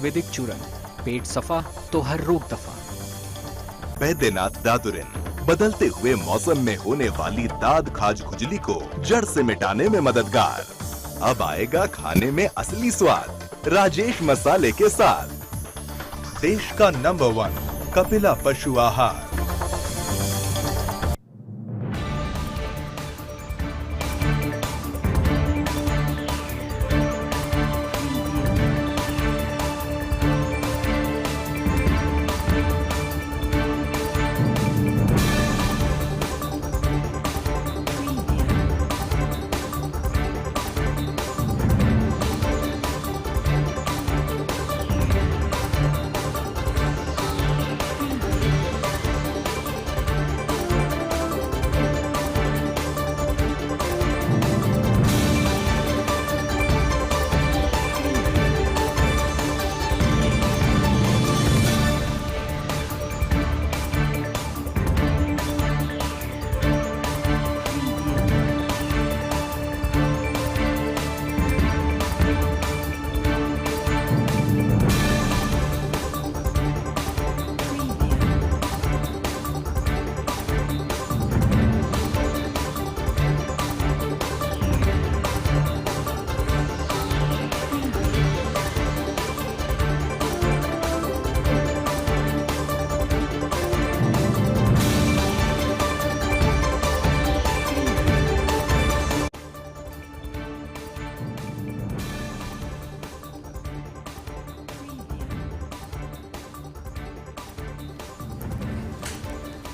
आयुर्वेदिक चूरन, पेट सफा तो हर रोग दफा। बैद्यनाथ दादुरिन बदलते हुए मौसम में होने वाली दाद खाज खुजली को जड़ से मिटाने में मददगार। अब आएगा खाने में असली स्वाद राजेश मसाले के साथ। देश का नंबर 1 कपिला पशु आहार।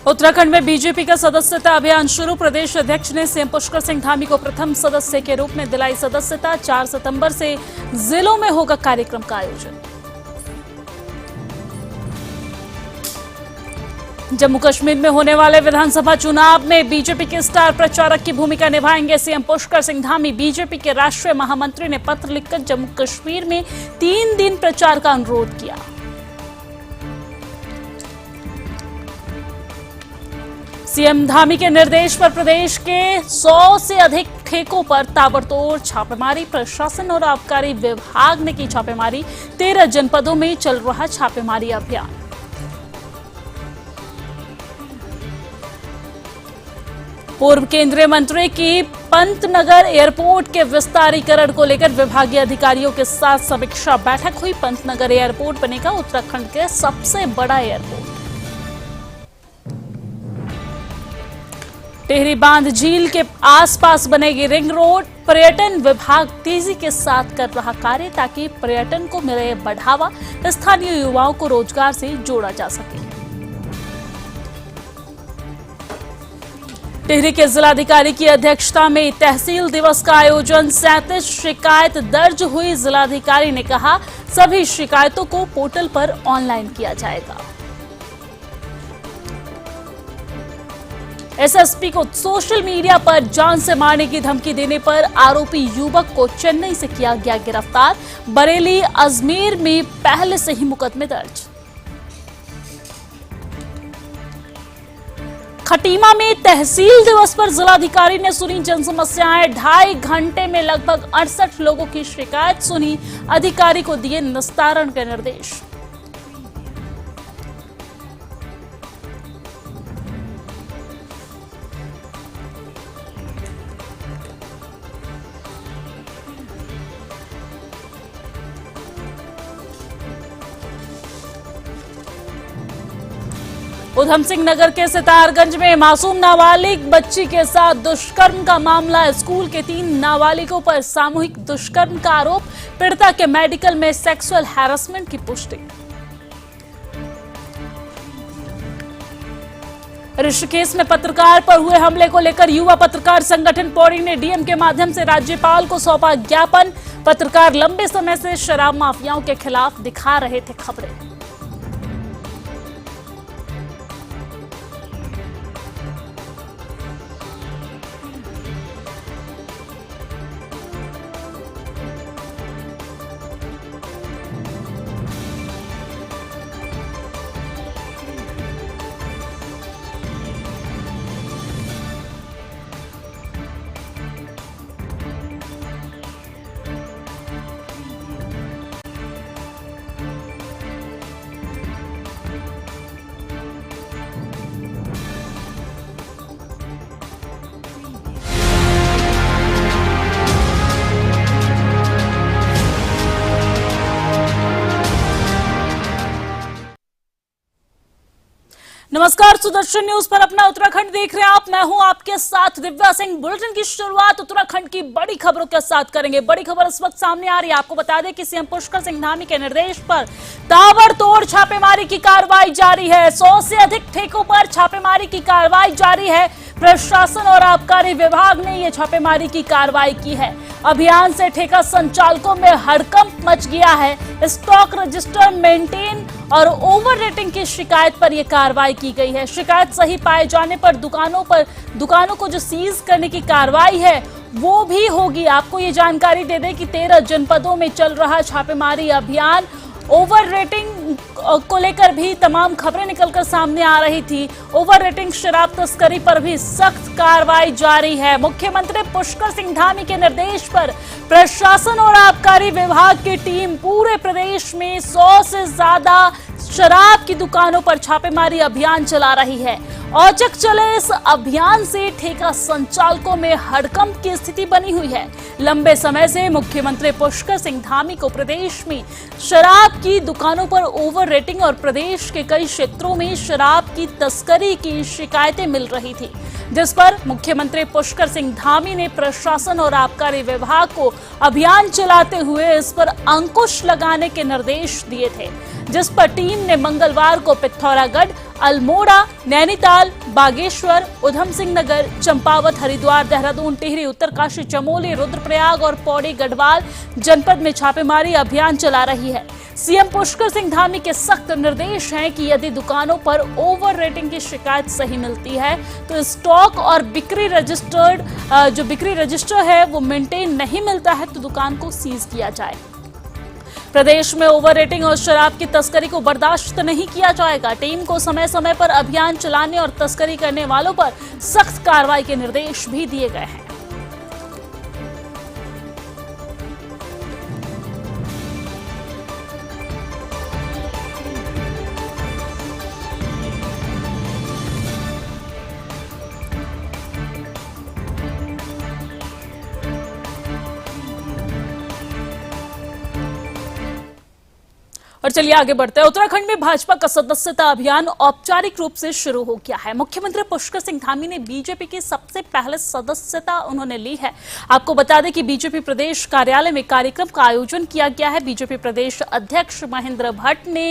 उत्तराखंड में बीजेपी का सदस्यता अभियान शुरू। प्रदेश अध्यक्ष ने सीएम पुष्कर सिंह धामी को प्रथम सदस्य के रूप में दिलाई सदस्यता। 4 सितंबर से जिलों में होगा कार्यक्रम का आयोजन। जम्मू कश्मीर में होने वाले विधानसभा चुनाव में बीजेपी के स्टार प्रचारक की भूमिका निभाएंगे सीएम पुष्कर सिंह धामी। बीजेपी के राष्ट्रीय महामंत्री ने पत्र लिखकर जम्मू कश्मीर में 3 दिन प्रचार का अनुरोध किया। सीएम धामी के निर्देश पर प्रदेश के 100 से अधिक ठेकों पर ताबड़तोड़ छापेमारी। प्रशासन और आबकारी विभाग ने की छापेमारी। 13 जनपदों में चल रहा छापेमारी अभियान। पूर्व केंद्रीय मंत्री की पंतनगर एयरपोर्ट के विस्तारीकरण को लेकर विभागीय अधिकारियों के साथ समीक्षा बैठक हुई। पंतनगर एयरपोर्ट बनेगा उत्तराखंड के सबसे बड़ा एयरपोर्ट। टिहरी बांध झील के आसपास बनेगी रिंग रोड। पर्यटन विभाग तेजी के साथ कर रहा कार्य ताकि पर्यटन को मिले बढ़ावा, स्थानीय युवाओं को रोजगार से जोड़ा जा सके। टिहरी के जिलाधिकारी की अध्यक्षता में तहसील दिवस का आयोजन। 37 शिकायत दर्ज हुई। जिलाधिकारी ने कहा सभी शिकायतों को पोर्टल पर ऑनलाइन किया जाएगा। एसएसपी को सोशल मीडिया पर जान से मारने की धमकी देने पर आरोपी युवक को चेन्नई से किया गया गिरफ्तार। बरेली, अजमेर में पहले से ही मुकदमे दर्ज। खटीमा में तहसील दिवस पर जिलाधिकारी ने सुनी जन समस्याएं। 2.5 घंटे में लगभग 68 लोगों की शिकायत सुनी। अधिकारी को दिए निस्तारण के निर्देश। उधम सिंह नगर के सितारगंज में मासूम नाबालिग बच्ची के साथ दुष्कर्म का मामला। स्कूल के 3 नाबालिगों पर सामूहिक दुष्कर्म का आरोप। पीड़िता के मेडिकल में सेक्सुअल हैरेसमेंट की पुष्टि। ऋषिकेश में पत्रकार पर हुए हमले को लेकर युवा पत्रकार संगठन पौड़ी ने डीएम के माध्यम से राज्यपाल को सौंपा ज्ञापन। पत्रकार लंबे समय से शराब माफियाओं के खिलाफ दिखा रहे थे खबरें। नमस्कार, सुदर्शन न्यूज पर अपना उत्तराखंड देख रहे हैं आप। मैं हूं आपके साथ दिव्या सिंह। बुलेटिन की शुरुआत उत्तराखंड की बड़ी खबरों के साथ करेंगे। बड़ी खबर इस वक्त सामने आ रही है। आपको बता दें कि सीएम पुष्कर सिंह धामी के निर्देश पर ताबड़तोड़ छापेमारी की कार्रवाई जारी है। 100 से अधिक ठेकों पर छापेमारी की कार्रवाई जारी है। प्रशासन और आबकारी विभाग ने यह छापेमारी की कार्रवाई की है। अभियान से ठेका संचालकों में हड़कंप मच गया है। स्टॉक रजिस्टर मेंटेन और ओवर रेटिंग की शिकायत पर यह कार्रवाई की गई है। शिकायत सही पाए जाने पर दुकानों को जो सीज करने की कार्रवाई है वो भी होगी। आपको ये जानकारी दे दें कि 13 जनपदों में चल रहा छापेमारी अभियान ओवर रेटिंग को लेकर भी तमाम खबरें निकलकर सामने आ रही थी। ओवर रेटिंग शराब तस्करी पर भी सख्त कार्रवाई जारी है। मुख्यमंत्री पुष्कर सिंह धामी के निर्देश पर प्रशासन और आबकारी विभाग की टीम पूरे प्रदेश में 100 से ज्यादा शराब की दुकानों पर छापेमारी अभियान चला रही है। औचक चले इस अभियान से ठेका संचालकों में हड़कंप की स्थिति बनी हुई है। लंबे समय से मुख्यमंत्री पुष्कर सिंह धामी को प्रदेश में शराब की दुकानों पर ओवर रेटिंग और प्रदेश के कई क्षेत्रों में शराब की तस्करी की शिकायतें मिल रही थी, जिस पर मुख्यमंत्री पुष्कर सिंह धामी ने प्रशासन और आबकारी विभाग को अभियान चलाते हुए इस पर अंकुश लगाने के निर्देश दिए थे, जिस पर टीम ने मंगलवार को पिथौरागढ़, अल्मोड़ा, नैनीताल, बागेश्वर, उधम सिंह नगर, चंपावत, हरिद्वार, देहरादून, टिहरी, उत्तरकाशी, चमोली, रुद्रप्रयाग और पौड़ी गढ़वाल जनपद में छापेमारी अभियान चला रही है। सीएम पुष्कर सिंह धामी के सख्त निर्देश हैं कि यदि दुकानों पर ओवर रेटिंग की शिकायत सही मिलती है तो स्टॉक और बिक्री रजिस्टर है वो मेंटेन नहीं मिलता है तो दुकान को सीज किया जाए। प्रदेश में ओवर रेटिंग और शराब की तस्करी को बर्दाश्त नहीं किया जाएगा। टीम को समय समय पर अभियान चलाने और तस्करी करने वालों पर सख्त कार्रवाई के निर्देश भी दिए गए हैं। और चलिए आगे बढ़ते हैं। उत्तराखंड में भाजपा का सदस्यता अभियान औपचारिक रूप से शुरू हो गया है। मुख्यमंत्री पुष्कर सिंह धामी ने बीजेपी की सबसे पहले सदस्यता उन्होंने ली है। आपको बता दें कि बीजेपी प्रदेश कार्यालय में कार्यक्रम का आयोजन किया गया है। बीजेपी प्रदेश अध्यक्ष महेंद्र भट्ट ने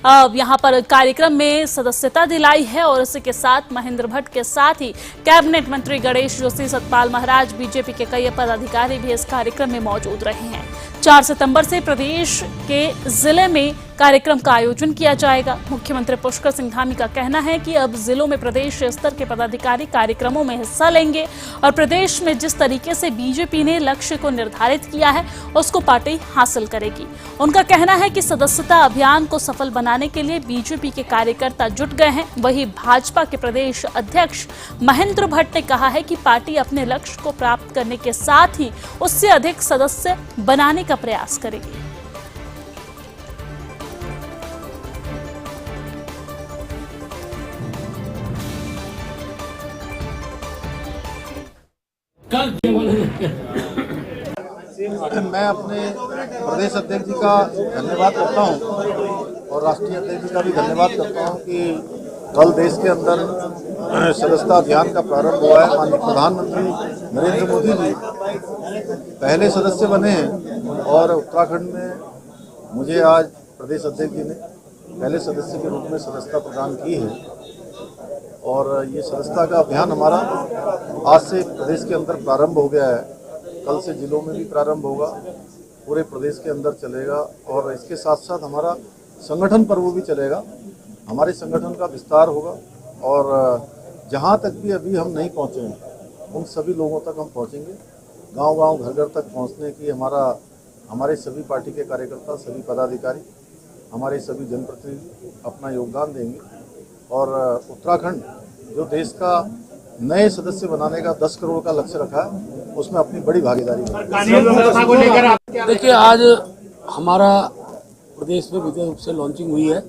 यहां पर कार्यक्रम में सदस्यता दिलाई है और इसके साथ महेंद्र भट्ट के साथ ही कैबिनेट मंत्री गणेश जोशी, सतपाल महाराज, बीजेपी के कई पदाधिकारी भी इस कार्यक्रम में मौजूद रहे हैं। 4 सितंबर से प्रदेश के जिले में कार्यक्रम का आयोजन किया जाएगा। मुख्यमंत्री पुष्कर सिंह धामी का कहना है कि अब जिलों में प्रदेश स्तर के पदाधिकारी कार्यक्रमों में हिस्सा लेंगे और प्रदेश में जिस तरीके से बीजेपी ने लक्ष्य को निर्धारित किया है उसको पार्टी हासिल करेगी। उनका कहना है कि सदस्यता अभियान को सफल बनाने के लिए बीजेपी के कार्यकर्ता जुट गए हैं। वहीं भाजपा के प्रदेश अध्यक्ष महेंद्र भट्ट ने कहा है कि पार्टी अपने लक्ष्य को प्राप्त करने के साथ ही उससे अधिक सदस्य बनाने का प्रयास करेगी। मैं अपने प्रदेश अध्यक्ष जी का धन्यवाद करता हूं और राष्ट्रीय अध्यक्ष जी का भी धन्यवाद करता हूं कि कल देश के अंदर सदस्यता अभियान का प्रारंभ हुआ है। माननीय प्रधानमंत्री नरेंद्र मोदी जी पहले सदस्य बने हैं और उत्तराखंड में मुझे आज प्रदेश अध्यक्ष जी ने पहले सदस्य के रूप में सदस्यता प्रदान की है और ये सदस्यता का अभियान हमारा आज से प्रदेश के अंदर प्रारंभ हो गया है। कल से जिलों में भी प्रारंभ होगा, पूरे प्रदेश के अंदर चलेगा और इसके साथ साथ हमारा संगठन पर्व भी चलेगा। हमारे संगठन का विस्तार होगा और जहाँ तक भी अभी हम नहीं पहुँचे हैं उन सभी लोगों तक हम पहुँचेंगे। गांव-गांव, घर-घर तक पहुँचने की हमारे सभी पार्टी के कार्यकर्ता, सभी पदाधिकारी, हमारे सभी जनप्रतिनिधि अपना योगदान देंगे और उत्तराखंड जो देश का नए सदस्य बनाने का 10 करोड़ का लक्ष्य रखा है उसमें अपनी बड़ी भागीदारी है। देखिए, आज हमारा प्रदेश में विधिवत रूप से लॉन्चिंग हुई है।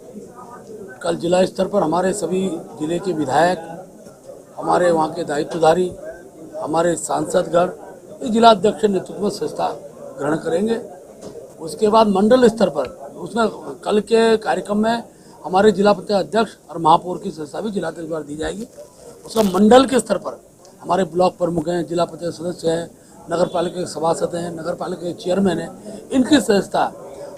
कल जिला स्तर पर हमारे सभी जिले के विधायक, हमारे वहाँ के दायित्वधारी, हमारे सांसदगण, जिला अध्यक्ष नेतृत्व में संस्था ग्रहण करेंगे। उसके बाद मंडल स्तर पर उसमें कल के कार्यक्रम में हमारे जिला पंचायत अध्यक्ष और महापौर की संस्था भी जिलाध्यक्ष द्वारा दी जाएगी। उसका मंडल के स्तर पर हमारे ब्लॉक प्रमुख हैं, जिला पंचायत सदस्य हैं, नगर पालिका के सभासद हैं, नगर पालिका के चेयरमैन हैं, इनकी सदस्यता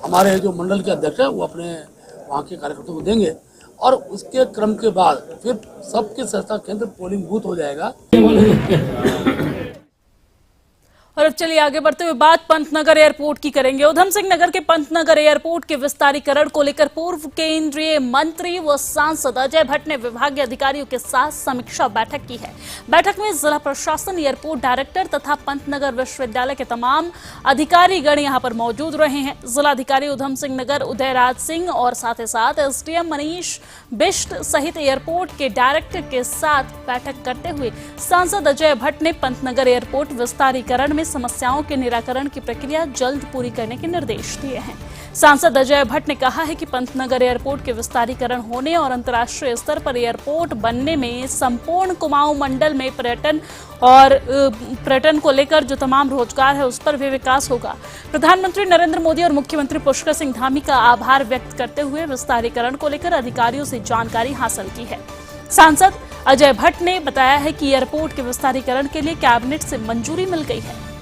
हमारे जो मंडल के अध्यक्ष हैं वो अपने वहाँ के कार्यकर्ताओं को देंगे और उसके क्रम के बाद फिर सबके सदस्यता केंद्र पोलिंग बूथ हो जाएगा। और अब चलिए आगे बढ़ते हुए बात पंतनगर एयरपोर्ट की करेंगे। उधम सिंह नगर के पंतनगर एयरपोर्ट के विस्तारीकरण को लेकर पूर्व केंद्रीय मंत्री व सांसद अजय भट्ट ने विभागीय अधिकारियों के साथ समीक्षा बैठक की है। बैठक में जिला प्रशासन, एयरपोर्ट डायरेक्टर तथा पंतनगर विश्वविद्यालय के तमाम अधिकारीगण यहां पर मौजूद रहे हैं। जिलाधिकारी उधम सिंह नगर उदयराज सिंह और साथ ही साथ एसडीएम मनीष बिष्ट सहित एयरपोर्ट के डायरेक्टर के साथ बैठक करते हुए सांसद अजय भट्ट ने पंतनगर एयरपोर्ट विस्तारीकरण में समस्याओं के निराकरण की प्रक्रिया जल्द पूरी करने के निर्देश दिए हैं। सांसद अजय भट्ट ने कहा है कि पंतनगर एयरपोर्ट के विस्तारीकरण होने और अंतर्राष्ट्रीय स्तर पर एयरपोर्ट बनने में संपूर्ण कुमाऊं मंडल में पर्यटन को लेकर जो तमाम रोजगार है उस पर भी विकास होगा। प्रधानमंत्री नरेंद्र मोदी और मुख्यमंत्री पुष्कर सिंह धामी का आभार व्यक्त करते हुए विस्तारीकरण को लेकर अधिकारियों से जानकारी हासिल की है। सांसद अजय भट्ट ने बताया है कि एयरपोर्ट के विस्तारीकरण के लिए कैबिनेट से मंजूरी मिल गई है।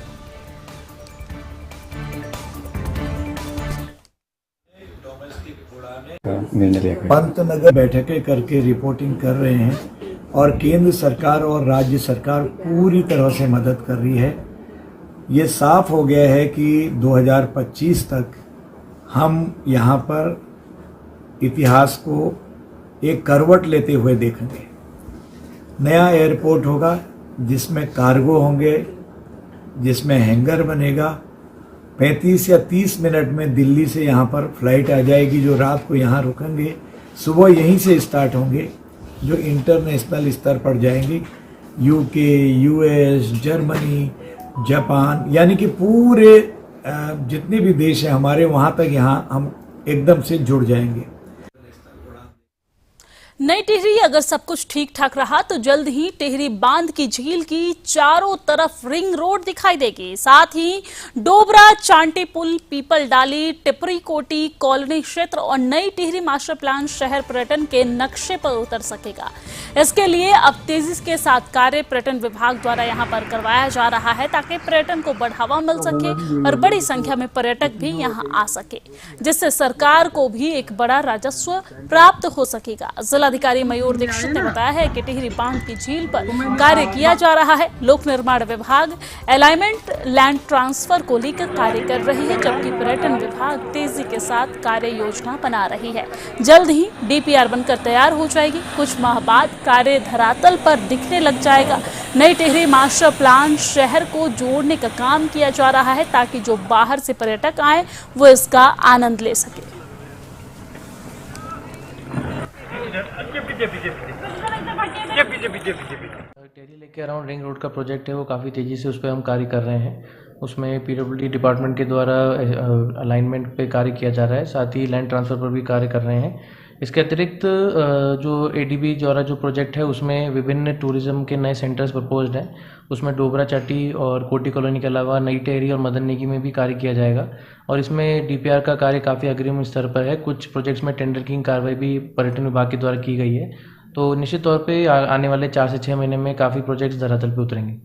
पंतनगर बैठकें करके रिपोर्टिंग कर रहे हैं और केंद्र सरकार और राज्य सरकार पूरी तरह से मदद कर रही है। ये साफ हो गया है कि 2025 तक हम यहाँ पर इतिहास को एक करवट लेते हुए देखेंगे। नया एयरपोर्ट होगा जिसमें कार्गो होंगे, जिसमें हैंगर बनेगा। 35 या 30 मिनट में दिल्ली से यहाँ पर फ्लाइट आ जाएगी जो रात को यहाँ रुकेंगे, सुबह यहीं से स्टार्ट होंगे जो इंटरनेशनल स्तर पर जाएंगी। यूके, यूएस, जर्मनी, जापान, यानी कि पूरे जितने भी देश हैं हमारे, वहाँ तक यहाँ हम एकदम से जुड़ जाएंगे। नई टिहरी अगर सब कुछ ठीक ठाक रहा तो जल्द ही टिहरी बांध की झील की चारों तरफ रिंग रोड दिखाई देगी। साथ ही डोबरा, चांटी पुल, पीपल डाली, टिपरी कोटी, कॉलोनी क्षेत्र और नई टिहरी मास्टर प्लान शहर पर्यटन के नक्शे पर उतर सकेगा। इसके लिए अब तेजी के साथ कार्य पर्यटन विभाग द्वारा यहाँ पर करवाया जा रहा है ताकि पर्यटन को बढ़ावा मिल सके और बड़ी संख्या में पर्यटक भी यहाँ आ सके, जिससे सरकार को भी एक बड़ा राजस्व प्राप्त हो सकेगा। जिलाधिकारी मयूर दीक्षित ने बताया है कि टिहरी बांध की झील पर कार्य किया जा रहा है। लोक निर्माण विभाग अलाइनमेंट लैंड ट्रांसफर को लेकर कार्य कर रही है, जबकि पर्यटन विभाग तेजी के साथ कार्य योजना बना रही है। जल्द ही डीपीआर बनकर तैयार हो जाएगी। कुछ माह बाद कार्य धरातल पर दिखने लग जाएगा। नई टिहरी मास्टर प्लान शहर को जोड़ने का काम किया जा रहा है ताकि जो बाहर से पर्यटक आए वो इसका आनंद ले सके। टिहरी लेके अराउंड रिंग रोड का प्रोजेक्ट है, वो काफ़ी तेज़ी से उस पर हम कार्य कर रहे हैं। उसमें पीडब्ल्यूडी डिपार्टमेंट के द्वारा अलाइनमेंट पे कार्य किया जा रहा है, साथ ही लैंड ट्रांसफ़र पर भी कार्य कर रहे हैं। इसके अतिरिक्त जो एडीबी द्वारा जो प्रोजेक्ट है उसमें विभिन्न टूरिज्म के नए सेंटर्स प्रपोज्ड हैं। उसमें डोबरा, चाटी और कोटी कॉलोनी के अलावा नई टिहरी और मदन नेगी में भी कार्य किया जाएगा और इसमें डीपीआर का कार्य काफ़ी अग्रिम स्तर पर है। कुछ प्रोजेक्ट्स में टेंडर की कार्रवाई भी पर्यटन विभाग के द्वारा की गई है। तो निश्चित तौर पे आने वाले 4 से 6 महीने में काफ़ी प्रोजेक्ट्स धरातल पे उतरेंगे।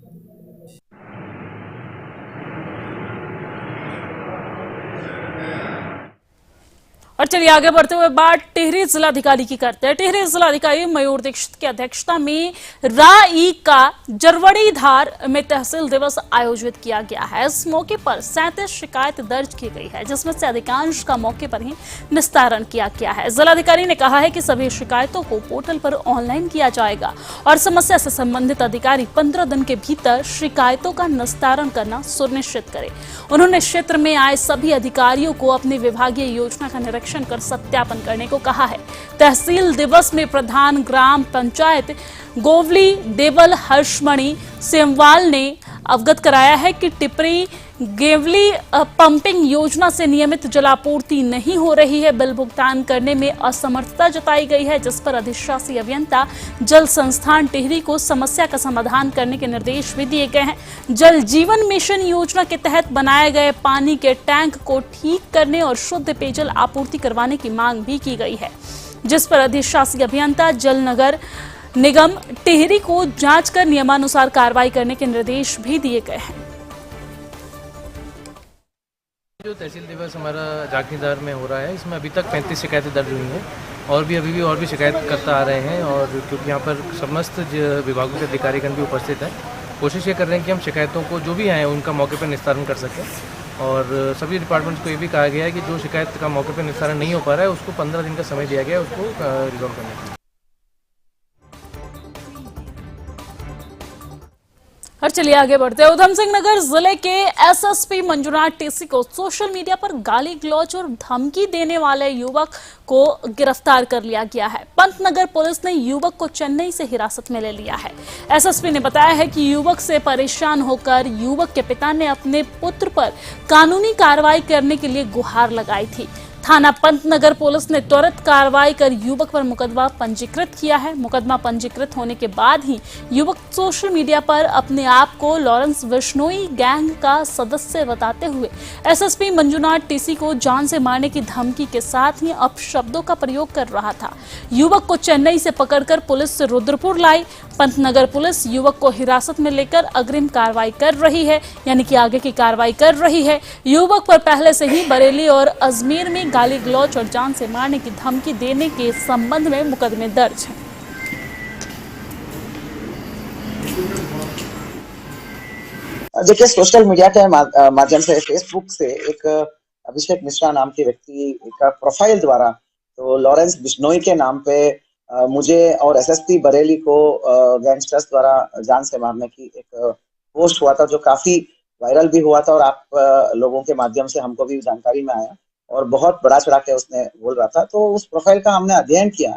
और चलिए आगे बढ़ते हुए बात टिहरी जिलाधिकारी की करते हैं। टिहरी जिलाधिकारी मयूर दीक्षित की अध्यक्षता में राई का जरवड़ी धार में तहसील दिवस आयोजित किया गया है। इस मौके पर 37 शिकायत दर्ज की गई है, जिसमें से अधिकांश का मौके पर ही निस्तारण किया गया है। जिलाधिकारी ने कहा है कि सभी शिकायतों को पोर्टल पर ऑनलाइन किया जाएगा और समस्या से संबंधित अधिकारी 15 दिन के भीतर शिकायतों का निस्तारण करना सुनिश्चित करे। उन्होंने क्षेत्र में आए सभी अधिकारियों को अपनी विभागीय योजना का निरीक्षण कर सत्यापन करने को कहा है। तहसील दिवस में प्रधान ग्राम पंचायत गोवली देवल हर्षमणि सेमवाल ने अवगत कराया है कि टिपरी गेवली पंपिंग योजना से नियमित जलापूर्ति नहीं हो रही है। बिल भुगतान करने में असमर्थता जताई गई है, जिस पर अधिशासी अभियंता जल संस्थान टिहरी को समस्या का समाधान करने के निर्देश भी दिए गए हैं। जल जीवन मिशन योजना के तहत बनाए गए पानी के टैंक को ठीक करने और शुद्ध पेयजल आपूर्ति करवाने की मांग भी की गई है। जिस पर अधिशासी अभियंता जल नगर निगम टिहरी को जांच कर नियमानुसार कार्रवाई करने के निर्देश भी दिए गए हैं। जो तहसील दिवस हमारा जागीरदार में हो रहा है, इसमें अभी तक 35 शिकायतें दर्ज हुई हैं और अभी भी शिकायत करता आ रहे हैं। और क्योंकि यहाँ पर समस्त विभागों के अधिकारीगण भी उपस्थित हैं, कोशिश ये कर रहे हैं कि हम शिकायतों को जो भी आए उनका मौके पर निस्तारण कर सकें। और सभी डिपार्टमेंट्स को ये भी कहा गया है कि जो शिकायत का मौके पर निस्तारण नहीं हो पा रहा है उसको 15 दिन का समय दिया गया है उसको रिजॉल्व करने के लिए। और चलिए आगे बढ़ते हैं। उधम सिंह नगर जिले के एसएसपी मंजुनाथ टीसी को सोशल मीडिया पर गाली गलौज और धमकी देने वाले युवक को गिरफ्तार कर लिया गया है। पंतनगर पुलिस ने युवक को चेन्नई से हिरासत में ले लिया है। एसएसपी ने बताया है कि युवक से परेशान होकर युवक के पिता ने अपने पुत्र पर कानूनी कार्रवाई करने के लिए गुहार लगाई थी। थाना पंतनगर पुलिस ने त्वरित कार्रवाई कर युवक पर मुकदमा पंजीकृत किया है। मुकदमा पंजीकृत होने के बाद ही युवक सोशल मीडिया पर अपने आप को लॉरेंस बिश्नोई गैंग का सदस्य बताते हुए एसएसपी मंजुनाथ टीसी को जान से मारने की धमकी के साथ ही अपशब्दों का प्रयोग कर रहा था। युवक को चेन्नई से पकड़कर पुलिस रुद्रपुर लाई। पंतनगर पुलिस युवक को हिरासत में लेकर अग्रिम कार्रवाई कर रही है, यानी कि आगे की कार्रवाई कर रही है। युवक पर पहले से ही बरेली और अजमेर में गाली गलौज और जान से मारने की धमकी देने के संबंध में मुकदमे दर्ज हैं। देखिए, सोशल मीडिया के माध्यम से फेसबुक से एक अभिषेक मिश्रा नाम के व्यक्ति का प्रोफाइल द्वारा तो लॉरेंस बिश्नोई के नाम पे मुझे और एसएसपी बरेली को गैंगस्टर्स द्वारा जान से मारने की एक पोस्ट हुआ था, जो काफी वायरल भी हुआ था और आप लोगों के माध्यम से हमको भी जानकारी में आया और बहुत बड़ा चढ़ा के उसने बोल रहा था। तो उस प्रोफाइल का हमने अध्ययन किया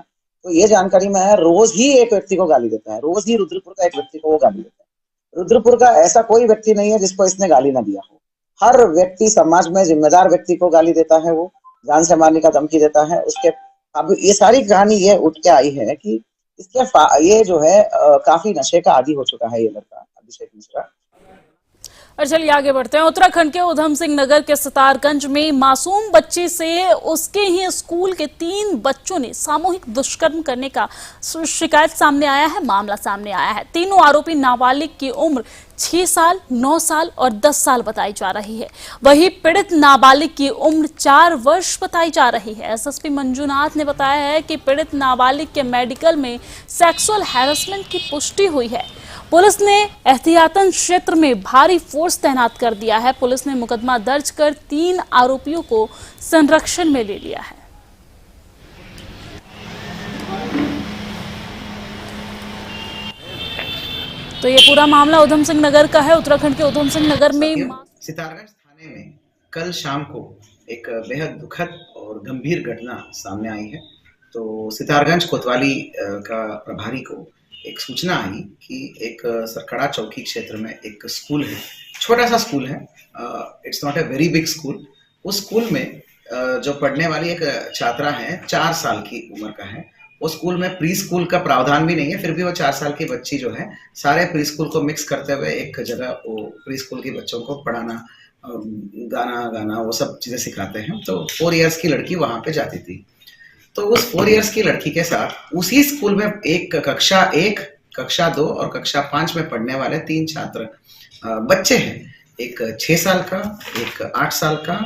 तो ये जानकारी में आया, रोज ही एक व्यक्ति को गाली देता है, रोज ही रुद्रपुर का एक व्यक्ति को वो गाली देता है। रुद्रपुर का ऐसा कोई व्यक्ति नहीं है जिसको इसने गाली ना दिया हो। हर व्यक्ति समाज में जिम्मेदार व्यक्ति को गाली देता है, वो जान से मारने का धमकी देता है। उसके अब ये सारी कहानी ये उठ के आई है कि इसके ये जो है काफी नशे का आदी हो चुका है ये लड़का अभिषेक मिश्रा। और चलिए आगे बढ़ते हैं। उत्तराखंड के उधम सिंह नगर के सितारगंज में मासूम बच्ची से उसके ही स्कूल के 3 बच्चों ने सामूहिक दुष्कर्म करने का शिकायत सामने आया है, मामला सामने आया है। तीनों आरोपी नाबालिग की उम्र 6 साल, 9 साल और 10 साल बताई जा रही है। वहीं पीड़ित नाबालिग की उम्र 4 वर्ष बताई जा रही है। एसएसपी मंजुनाथ ने बताया है कि पीड़ित नाबालिग के मेडिकल में सेक्सुअल हैरेसमेंट की पुष्टि हुई है। पुलिस ने एहतियातन क्षेत्र में भारी फोर्स तैनात कर दिया है। पुलिस ने मुकदमा दर्ज कर 3 आरोपियों को संरक्षण में ले लिया है। तो ये पूरा मामला उधम सिंह नगर का है। उत्तराखंड के उधम सिंह नगर में सितारगंज थाने में कल शाम को एक बेहद दुखद और गंभीर घटना सामने आई है। तो सितारगंज कोतवाली का प्रभारी को एक सूचना आई कि एक सरकड़ा चौकी क्षेत्र में एक स्कूल है, छोटा सा स्कूल है, it's not a very big school. उस स्कूल में जो पढ़ने वाली एक छात्रा है, 4 साल की उम्र का है। वो स्कूल में प्री स्कूल का प्रावधान भी नहीं है, फिर भी वो 4 साल की बच्ची जो है सारे प्री स्कूल को मिक्स करते हुए एक जगह वो प्री स्कूल के बच्चों को पढ़ाना, गाना गाना वो सब चीज़ें सिखाते हैं। तो 4 इयर्स की लड़की वहाँ पे जाती थी। तो उस 4 इयर्स की लड़की के साथ उसी स्कूल में एक कक्षा 1, कक्षा 2 और कक्षा 5 में पढ़ने वाले 3 छात्र बच्चे हैं। एक 6 साल का, एक 8 साल का,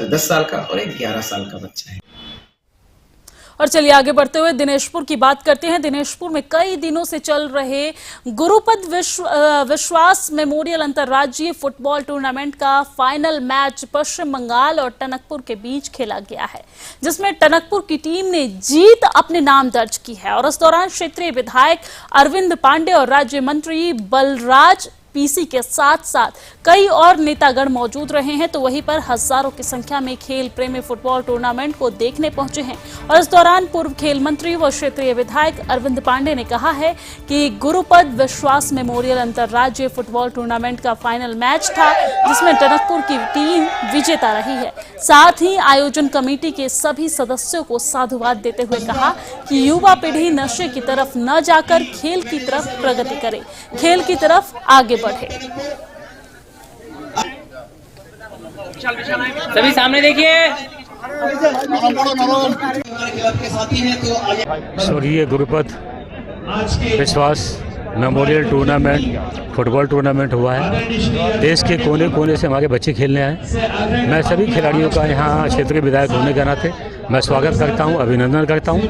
10 साल का और एक 11 साल का बच्चा है। और चलिए आगे बढ़ते हुए दिनेशपुर की बात करते हैं। दिनेशपुर में कई दिनों से चल रहे गुरुपद विश्वास मेमोरियल अंतर्राज्यीय फुटबॉल टूर्नामेंट का फाइनल मैच पश्चिम बंगाल और टनकपुर के बीच खेला गया है, जिसमें टनकपुर की टीम ने जीत अपने नाम दर्ज की है। और इस दौरान क्षेत्रीय विधायक अरविंद पांडे और राज्य मंत्री बलराज पीसी के साथ साथ कई और नेतागण मौजूद रहे हैं। तो वहीं पर हजारों की संख्या में खेल प्रेमी फुटबॉल टूर्नामेंट को देखने पहुंचे हैं। और इस दौरान पूर्व खेल मंत्री व क्षेत्रीय विधायक अरविंद पांडे ने कहा है कि गुरुपद विश्वास मेमोरियल अंतर्राज्यीय फुटबॉल टूर्नामेंट का फाइनल मैच था, जिसमें टनकपुर की टीम विजेता रही है। साथ ही आयोजन कमेटी के सभी सदस्यों को साधुवाद देते हुए कहा कि युवा पीढ़ी नशे की तरफ न जाकर खेल की तरफ प्रगति करे, खेल की तरफ आगे बढ़े। सभी सामने देखिए। स्वर्गीय गुरुपत विश्वास मेमोरियल टूर्नामेंट फुटबॉल टूर्नामेंट हुआ है। देश के कोने कोने से हमारे बच्चे खेलने आए। मैं सभी खिलाड़ियों का यहाँ क्षेत्र के विधायक होने के नाते मैं स्वागत करता हूँ, अभिनंदन करता हूँ।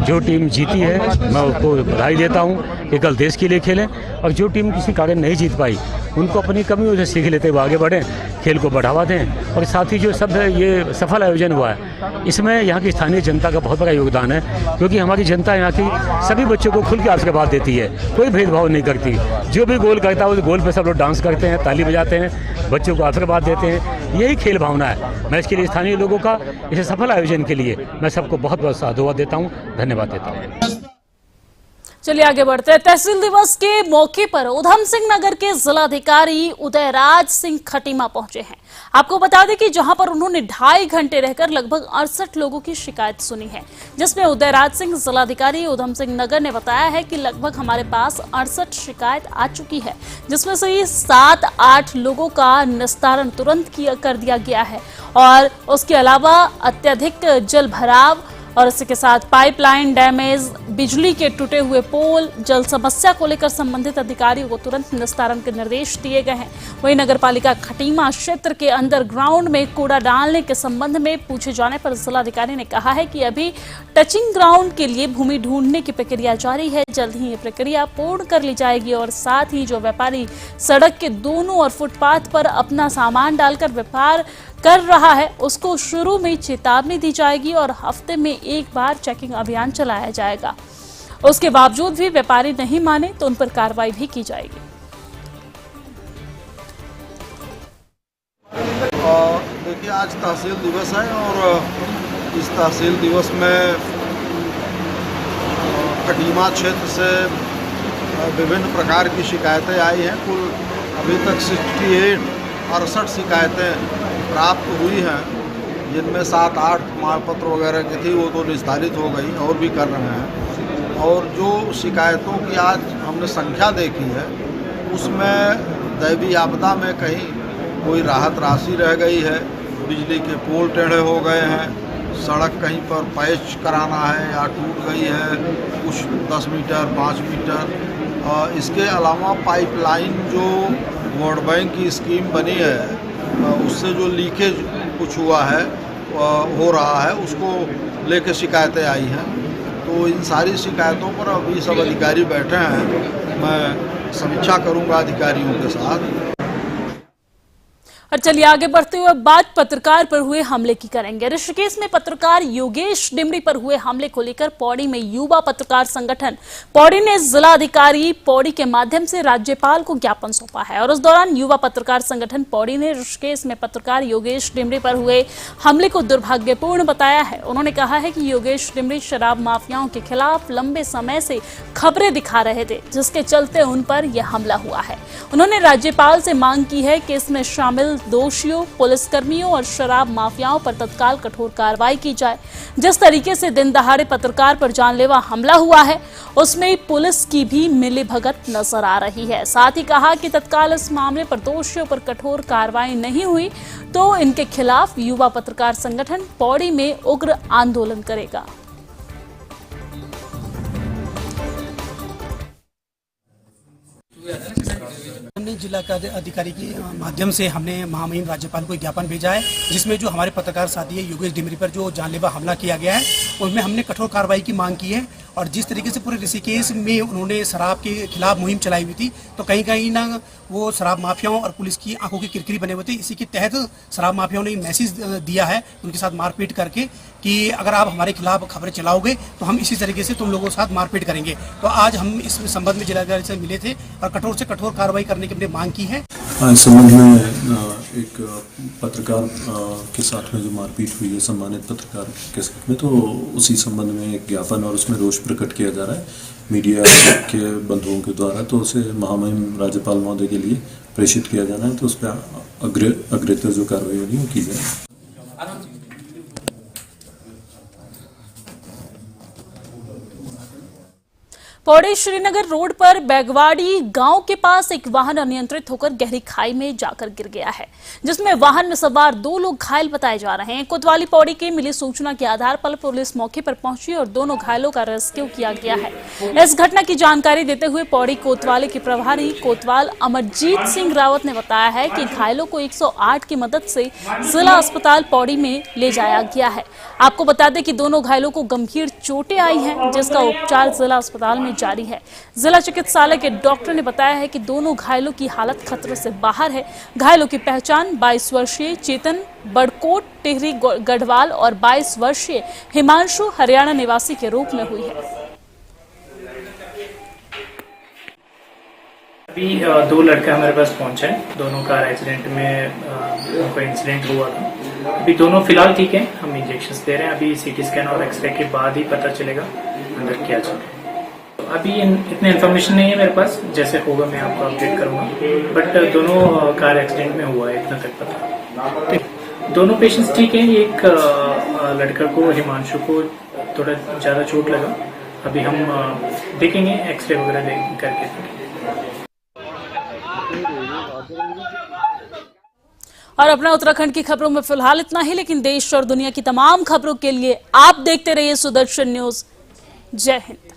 जो टीम जीती है मैं उसको बधाई देता हूँ कि कल देश के लिए खेलें, और जो टीम किसी कारण नहीं जीत पाई उनको अपनी कमियों से सीख लेते हुए आगे बढ़ें, खेल को बढ़ावा दें। और साथ ही जो सब ये सफल आयोजन हुआ है इसमें यहाँ की स्थानीय जनता का बहुत बड़ा योगदान है, क्योंकि हमारी जनता यहाँ की सभी बच्चों को खुल के आशीर्वाद देती है, कोई भेदभाव नहीं करती। जो भी गोल करता है उस गोल पे सब लोग डांस करते हैं, ताली बजाते हैं, बच्चों को आशीर्वाद देते हैं। यही खेल भावना है। मैं इसके लिए स्थानीय लोगों का इस सफल आयोजन के लिए मैं सबको बहुत बहुत साधुवाद देता हूँ, धन्यवाद देता हूँ। चलिए आगे बढ़ते हैं। तहसील दिवस के मौके पर उधम सिंह नगर के जिलाधिकारी उदयराज सिंह खटीमा पहुंचे हैं। आपको बता दें कि जहां पर उन्होंने 2.5 घंटे रहकर लगभग 68 लोगों की शिकायत सुनी है, जिसमें उदयराज सिंह जिलाधिकारी उधम सिंह नगर ने बताया है कि लगभग हमारे पास 68 शिकायत आ चुकी है, जिसमें से 7-8 लोगों का निस्तारण तुरंत कर दिया गया है। और उसके अलावा अत्यधिक जल भराव और इसी के साथ पाइपलाइन डैमेज, बिजली के टूटे हुए पोल, जल समस्या को लेकर संबंधित अधिकारियों को तुरंत निस्तारण के निर्देश दिए गए हैं। वहीं नगरपालिका खटीमा क्षेत्र के अंडरग्राउंड में कूड़ा डालने के संबंध में पूछे जाने पर जिलाधिकारी ने कहा है कि अभी टचिंग ग्राउंड के लिए भूमि ढूंढने की प्रक्रिया जारी है। जल्द ही ये प्रक्रिया पूर्ण कर ली जाएगी। और साथ ही जो व्यापारी सड़क के दोनों और फुटपाथ पर अपना सामान डालकर व्यापार कर रहा है उसको शुरू में चेतावनी दी जाएगी और हफ्ते में एक बार चेकिंग अभियान चलाया जाएगा। उसके बावजूद भी व्यापारी नहीं माने तो उन पर कार्रवाई भी की जाएगी। देखिए, आज तहसील दिवस है और इस तहसील दिवस में खटीमा क्षेत्र से विभिन्न प्रकार की शिकायतें आई हैं। कुल अभी तक 68 शिकायतें प्राप्त हुई हैं, जिनमें 7-8 मालपत्र वगैरह की थी, वो तो निस्तारित हो गई और भी कर रहे हैं। और जो शिकायतों की आज हमने संख्या देखी है उसमें दैवीय आपदा में कहीं कोई राहत राशि रह गई है, बिजली के पोल टेढ़े हो गए हैं, सड़क कहीं पर पैच कराना है या टूट गई है कुछ 10 मीटर 5 मीटर। इसके अलावा पाइपलाइन जो वर्ल्ड बैंक की स्कीम बनी है उससे जो लीकेज कुछ हुआ है हो रहा है, उसको लेकर शिकायतें आई हैं। तो इन सारी शिकायतों पर अभी सब अधिकारी बैठे हैं, मैं समीक्षा करूंगा अधिकारियों के साथ। और चलिए आगे बढ़ते हुए बात पत्रकार पर हुए हमले की करेंगे। ऋषिकेश में पत्रकार योगेश डिमरी पर हुए हमले को लेकर पौड़ी में युवा पत्रकार संगठन पौड़ी ने जिलाधिकारी पौड़ी के माध्यम से राज्यपाल को ज्ञापन सौंपा है। और उस दौरान युवा पत्रकार संगठन पौड़ी ने ऋषिकेश में पत्रकार योगेश डिमरी पर हुए हमले को दुर्भाग्यपूर्ण बताया है। उन्होंने कहा है कि योगेश डिमरी शराब माफियाओं के खिलाफ लंबे समय से खबरें दिखा रहे थे, जिसके चलते उन पर यह हमला हुआ है। उन्होंने राज्यपाल से मांग की है कि इसमें शामिल दोषियों, पुलिसकर्मियों और शराब माफियाओं पर तत्काल कठोर कार्रवाई की जाए। जिस तरीके से दिन दहाड़े पत्रकार पर जानलेवा हमला हुआ है उसमें पुलिस की भी मिलीभगत नजर आ रही है। साथ ही कहा कि तत्काल इस मामले पर दोषियों पर कठोर कार्रवाई नहीं हुई तो इनके खिलाफ युवा पत्रकार संगठन पौड़ी में उग्र आंदोलन करेगा। हमने जिला का अधिकारी के माध्यम से हमने महामहिम राज्यपाल को ज्ञापन भेजा है, जिसमें जो हमारे पत्रकार साथी है योगेश डिमरी पर जो जानलेवा हमला किया गया है उसमें हमने कठोर कार्रवाई की मांग की है। और जिस तरीके से पूरे ऋषिकेश में उन्होंने शराब के खिलाफ मुहिम चलाई हुई थी, तो कहीं कहीं ना वो शराब माफियाओं और पुलिस की आंखों की किरकिरी बने हुए थे। इसी के तहत शराब माफियाओं ने मैसेज दिया है उनके साथ मारपीट करके कि अगर आप हमारे खिलाफ खबरें चलाओगे तो हम इसी तरीके से तुम लोगों के साथ मारपीट करेंगे। तो आज हम इस संबंध में जिलाधिकारी से मिले थे और कठोर से कठोर कार्रवाई करने की हमने मांग की है। इस संबंध में एक पत्रकार के साथ में जो मारपीट हुई है सम्मानित पत्रकार के साथ में, तो उसी संबंध में एक ज्ञापन और उसमें रोष प्रकट किया जा रहा है मीडिया के बंधुओं के द्वारा, तो उसे महामहिम राज्यपाल महोदय के लिए प्रेषित किया जाना है। तो उस पर अग्रेतर जो कार्रवाई होगी वो की जाए। पौड़ी श्रीनगर रोड पर बैगवाड़ी गांव के पास एक वाहन अनियंत्रित होकर गहरी खाई में जाकर गिर गया है, जिसमें वाहन में सवार 2 लोग घायल बताए जा रहे हैं। कोतवाली पौड़ी के मिली सूचना के आधार पर पुलिस मौके पर पहुंची और दोनों घायलों का रेस्क्यू किया गया है। इस घटना की जानकारी देते हुए पौड़ी कोतवाली के प्रभारी कोतवाल अमरजीत सिंह रावत ने बताया है कि घायलों को 108 की मदद से जिला अस्पताल पौड़ी में ले जाया गया है। आपको बता दें कि दोनों घायलों को गंभीर चोटें आई हैं, जिसका उपचार जिला अस्पताल में जारी है। जिला चिकित्सालय के डॉक्टर ने बताया है कि दोनों घायलों की हालत खतरे से बाहर है। घायलों की पहचान 22 वर्षीय चेतन बड़कोट टिहरी गढ़वाल और 22 वर्षीय हिमांशु हरियाणा निवासी के रूप में हुई है। अभी 2 लड़के हमारे पास पहुंचे हैं। दोनों कार एक्सीडेंट में उनको इंसिडेंट हुआ था। अभी दोनों फिलहाल ठीक हैं, हम इंजेक्शन दे रहे हैं। अभी सीटी स्कैन और एक्सरे के बाद ही पता चलेगा अंदर क्या चल रहा है। अभी इतने इन्फॉर्मेशन नहीं है मेरे पास, जैसे होगा मैं आपको अपडेट करूंगा। बट दोनों कार एक्सीडेंट में हुआ है, इतना तक पता। दोनों पेशेंट्स ठीक हैं। एक लड़का को हिमांशु को थोड़ा ज़्यादा चोट लगा। अभी हम देखेंगे एक्सरे वगैरह करके। और अपना उत्तराखंड की खबरों में फिलहाल इतना ही, लेकिन देश और दुनिया की तमाम खबरों के लिए आप देखते रहिए सुदर्शन न्यूज। जय हिंद।